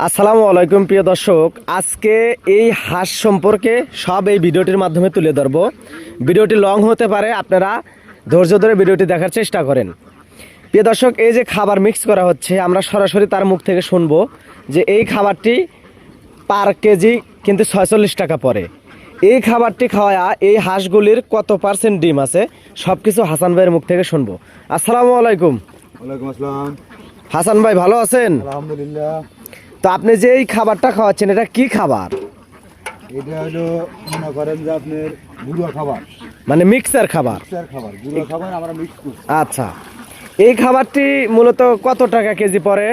আসসালামু আলাইকুম প্রিয় দর্শক, আজকে এই হাঁস সম্পর্কে সব এই ভিডিওটির মাধ্যমে তুলে ধরব। ভিডিওটি লং হতে পারে, আপনারা ধৈর্য ধরে ভিডিওটি দেখার চেষ্টা করেন। প্রিয় দর্শক, এই যে খাবার মিক্স করা হচ্ছে, আমরা সরাসরি তার মুখ থেকে শুনবো যে এই খাবারটি পার কেজি কিন্তু 46 টাকা পড়ে। এই খাবারটি খাওয়া এই হাঁসগুলির কত পার্সেন্ট ডিম আছে সব কিছু হাসান ভাইয়ের মুখ থেকে শুনবো। আসসালামু আলাইকুম। ওয়ালাইকুম আসসালাম। হাসান ভাই ভালো আছেন? আলহামদুলিল্লাহ। তো আপনি যে এই খাবারটা খাওয়াচ্ছেন, এটা কি খাবার? এটা হলো মনে করেন যে আপনার গুঁড়ো খাবার, মানে মিক্সার খাবার। গুঁড়ো খাবার আমরা মিক্স করছি। আচ্ছা, এই খাবারটি মূলত কত টাকা কেজি পড়ে?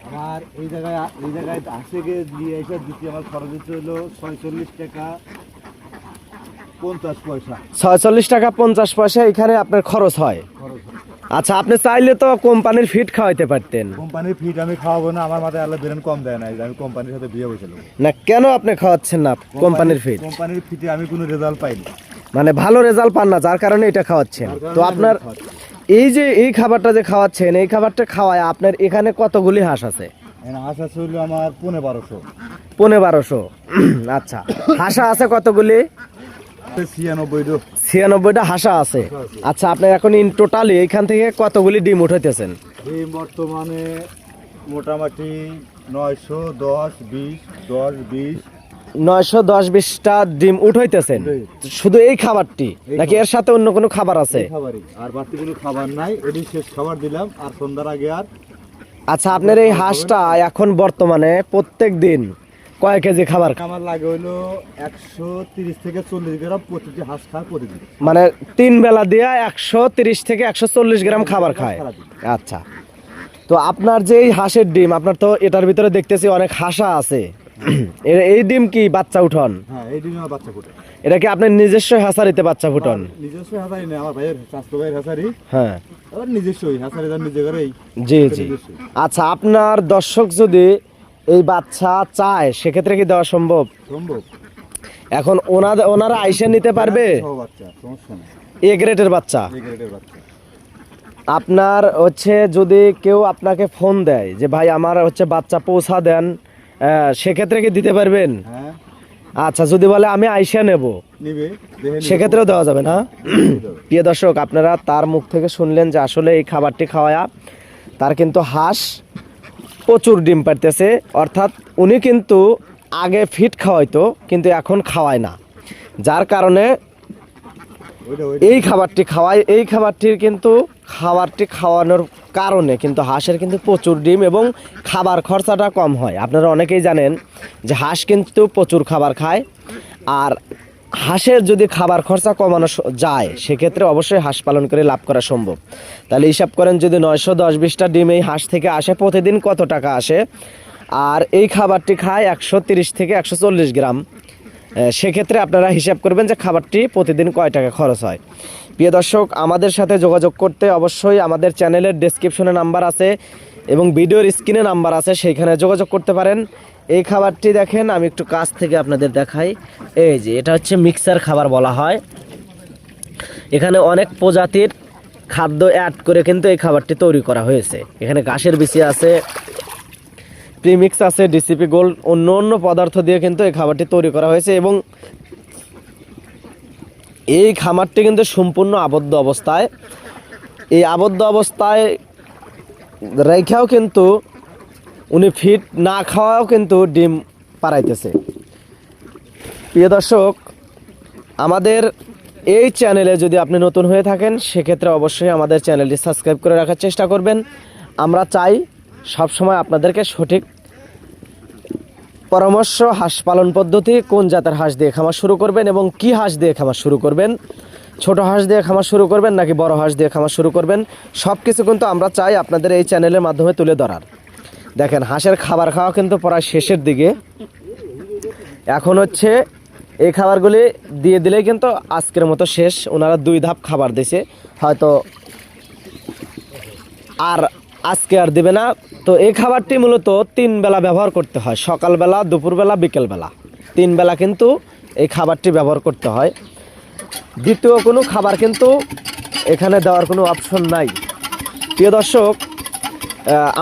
আমার এই জায়গায় হাঁসকে দিয়ে এসে দিচ্ছি, আমার খরচ হচ্ছে হলো 46 টাকা 50 পয়সা। 46 টাকা 50 পয়সা এখানে আপনার খরচ হয়। আচ্ছা, আপনি চাইলে তো কোম্পানির ফিড খাওয়াইতে পারতেন। কোম্পানির ফিড আমি খাওয়াবো না, আমার মাথায় আল্লাহ বেরেন কম দেয় না, আমি কোম্পানির সাথে বিয়ে বসে নেবো না। কেন আপনি খাওয়াচ্ছেন না কোম্পানির ফিড? কোম্পানির ফিডে আমি কোনো রেজাল্ট পাইনি, মানে ভালো রেজাল্ট পান না, যার কারণে এটা খাওয়াচ্ছেন। তো আপনার এই যে এই খাবারটা যে খাওয়াচ্ছেন, এই খাবারটা খাওয়ায় আপনার এখানে কতগুলি হাঁস আছে? হাঁস আছে হলো আমার 1500। 1500। আচ্ছা, হাঁসা আছে কতগুলি? 96টা হাঁসা আছে। আচ্ছা, আপনি এখন ইন টোটালি এইখান থেকে কতগুলি ডিম উঠাইতেছেন? এই বর্তমানে মোটামুটি 910, 20, 10, 20, 910-20টা ডিম উঠাইতেছেন শুধু এই খাবারটি, নাকি এর সাথে অন্য কোনো খাবার আছে? খাবারই, আর বাড়তি কোনো খাবার নাই, এটি শেষ খাবার দিলাম আর সন্ধ্যার আগে আর। আচ্ছা, আপনার এই হাঁসটা এখন বর্তমানে প্রত্যেক দিন কয় কেজি খাবার? আমার লাগে হলো 130 থেকে 40 গ্রাম প্রতিটি হাঁস খায় প্রতিদিন। মানে 3 বেলা দিয়ে 130 থেকে 140 গ্রাম খাবার খায়। আচ্ছা, তো আপনার যে এই হাঁসের ডিম, আপনার তো এটার ভিতরে দেখতেছি অনেক হাঁসা আছে। এই ডিম কি বাচ্চা উঠন? হ্যাঁ, এই ডিম আমার বাচ্চা ফুটে। এটা কি আপনার নিজস্ব হ্যাচারিতে বাচ্চা ফুটন? নিজস্ব হ্যাচারি না, আমার ভাইয়ের স্বাস্থ্য ভাইয়ের হ্যাচারি। হ্যাঁ, আবার নিজস্বই হ্যাচারি, তার নিজে করেই। জি জি। আচ্ছা, আপনার দর্শক যদি এই বাচ্চা চায়, সেক্ষেত্রে কি দেওয়া সম্ভব? সম্ভব। এখন ওনারা আইসা নিতে পারবে? বাচ্চা সমস্যা নেই, এ গ্রেডের বাচ্চা। এই গ্রেডের বাচ্চা। আপনার হচ্ছে যদি কেউ আপনাকে ফোন দেয় যে ভাই আমার হচ্ছে বাচ্চা পৌঁছা দেন, সেক্ষেত্রে কি দিতে পারবেন? হ্যাঁ। আচ্ছা, যদি বলে আমি আইসা নেব, সেক্ষেত্রেও দেওয়া যাবে না? প্রিয় দর্শক, আপনারা তার মুখ থেকে শুনলেন যে আসলে এই খাবারটি খাওয়ায়া তার কিন্তু হাঁস প্রচুর ডিম পাড়তেছে। অর্থাৎ উনি কিন্তু আগে ফিড খাওয়াইতো, কিন্তু এখন খাওয়ায় না, যার কারণে এই খাবারটি খাওয়ায়। এই খাবারটি খাওয়ানোর কারণে কিন্তু হাঁসের কিন্তু প্রচুর ডিম এবং খাবার খরচাটা কম হয়। আপনারা অনেকেই জানেন যে হাঁস কিন্তু প্রচুর খাবার খায়, আর হাঁসের যদি খাবার খরচা কমানো যায়, সেক্ষেত্রে অবশ্যই হাঁস পালন করে লাভ করা সম্ভব। তাহলে হিসাব করেন, যদি 910-20টা ডিম এই হাঁস থেকে আসে, প্রতিদিন কত টাকা আসে? আর এই খাবারটি খায় 130 থেকে 140 গ্রাম। সেক্ষেত্রে আপনারা হিসাব করবেন যে খাবারটি প্রতিদিন কয় টাকা খরচ হয়। প্রিয় দর্শক, আমাদের সাথে যোগাযোগ করতে অবশ্যই আমাদের চ্যানেলের ডেসক্রিপশনে নাম্বার আছে এবং ভিডিওর স্ক্রিনে নাম্বার আছে, সেইখানে যোগাযোগ করতে পারেন। এই খাবারটি দেখেন, আমি একটু কাছ থেকে আপনাদের দেখাই। এই যে এটা হচ্ছে মিক্সার খাবার বলা হয়। এখানে অনেক প্রজাতির খাদ্য অ্যাড করে কিন্তু এই খাবারটি তৈরি করা হয়েছে। এখানে ঘাসের বিচি আছে, প্রিমিক্স আছে, ডিসিপি গোল্ড, অন্য পদার্থ দিয়ে কিন্তু এই খাবারটি তৈরি করা হয়েছে। এবং এই খামারটি কিন্তু সম্পূর্ণ আবদ্ধ অবস্থায়। এই আবদ্ধ অবস্থায় রেখেও কিন্তু উনি ফিড না খাওয়াও কিন্তু ডিম পাড়াইতেছে। প্রিয় দর্শক, আমাদের এই চ্যানেলে যদি আপনি নতুন হয়ে থাকেন, সেক্ষেত্রে অবশ্যই আমাদের চ্যানেলটি সাবস্ক্রাইব করে রাখার চেষ্টা করবেন। আমরা চাই সবসময় আপনাদেরকে সঠিক পরামর্শ, হাঁস পালন পদ্ধতি, কোন জাতের হাঁস দিয়ে খামার শুরু করবেন এবং কি হাঁস দিয়ে খামার শুরু করবেন, ছোট হাঁস দিয়ে খামার শুরু করবেন নাকি বড় হাঁস দিয়ে খামার শুরু করবেন, সব কিছু কিন্তু আমরা চাই আপনাদের এই চ্যানেলের মাধ্যমে তুলে ধরার। দেখেন, হাঁসের খাবার খাওয়া কিন্তু প্রায় শেষের দিকে। এখন হচ্ছে এই খাবারগুলি দিয়ে দিলেই কিন্তু আজকের মতো শেষ। ওনারা 2 ধাপ খাবার দিয়েছে, হয়তো আর আজকে আর দেবে না। তো এই খাবারটি মূলত 3 বেলা ব্যবহার করতে হয়, সকালবেলা, দুপুরবেলা, বিকেলবেলা। 3 বেলা কিন্তু এই খাবারটি ব্যবহার করতে হয়। দ্বিতীয় কোনো খাবার কিন্তু এখানে দেওয়ার কোনো অপশন নাই। প্রিয় দর্শক,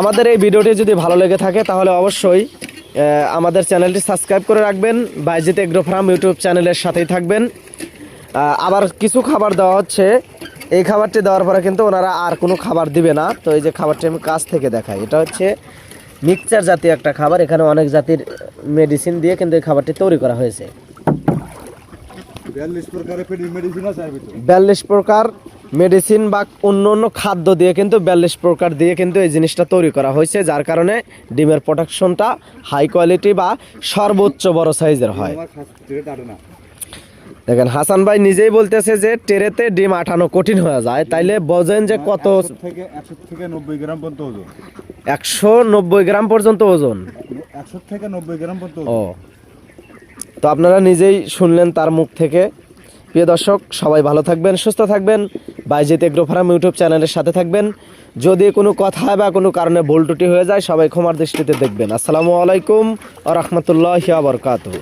আমাদের এই ভিডিওটি যদি ভালো লেগে থাকে তাহলে অবশ্যই আমাদের চ্যানেলটি সাবস্ক্রাইব করে রাখবেন। বাইজিৎ এগ্রো ফার্ম ইউটিউব চ্যানেলের সাথেই থাকবেন। আবার কিছু খাবার দেওয়া হচ্ছে, এই খাবারটি দেওয়ার পরে কিন্তু ওনারা আর কোনো খাবার দিবে না। তো এই যে খাবারটি আমি কাছ থেকে দেখাই, এটা হচ্ছে মিক্সচার জাতীয় একটা খাবার। এখানে অনেক জাতির মেডিসিন দিয়ে কিন্তু এই খাবারটি তৈরি করা হয়েছে। 42 প্রকারের মেডিসিন আছে এর ভিতরে। 42 প্রকার মেডিসিন বা অন্য অন্য খাদ্য দিয়ে কিন্তু 42 প্রকার দিয়ে কিন্তু এই জিনিসটা তৈরি করা হয়েছে, যার কারণে ডিমের প্রোডাকশনটা হাই কোয়ালিটি বা সর্বোচ্চ বড় সাইজের হয়। আমার খাস রেট আটে না। দেখেন হাসান ভাই নিজেই বলতেছে যে টেরেতে ডিম আটানো কঠিন হয়ে যায়, তাইলে বোঝেন যে কত 100 থেকে 90 গ্রাম পর্যন্ত ওজন। 190 গ্রাম পর্যন্ত ওজন। 100 থেকে 90 গ্রাম পর্যন্ত ও, ওজন। তো আপনারা নিজেই শুনলেন তার মুখ থেকে। প্রিয় দর্শক, সবাই ভালো থাকবেন, সুস্থ থাকবেন, বাইজিৎ এগ্রো ফার্ম ইউটিউব চ্যানেলের সাথে থাকবেন। যদি কোনো কথা বা কোনো কারণে ভুল ত্রুটি হয়ে যায় সবাই ক্ষমার দৃষ্টিতে দেখবেন। আসসালামু আলাইকুম ওয়া রাহমাতুল্লাহি ওয়া বারাকাতুহু।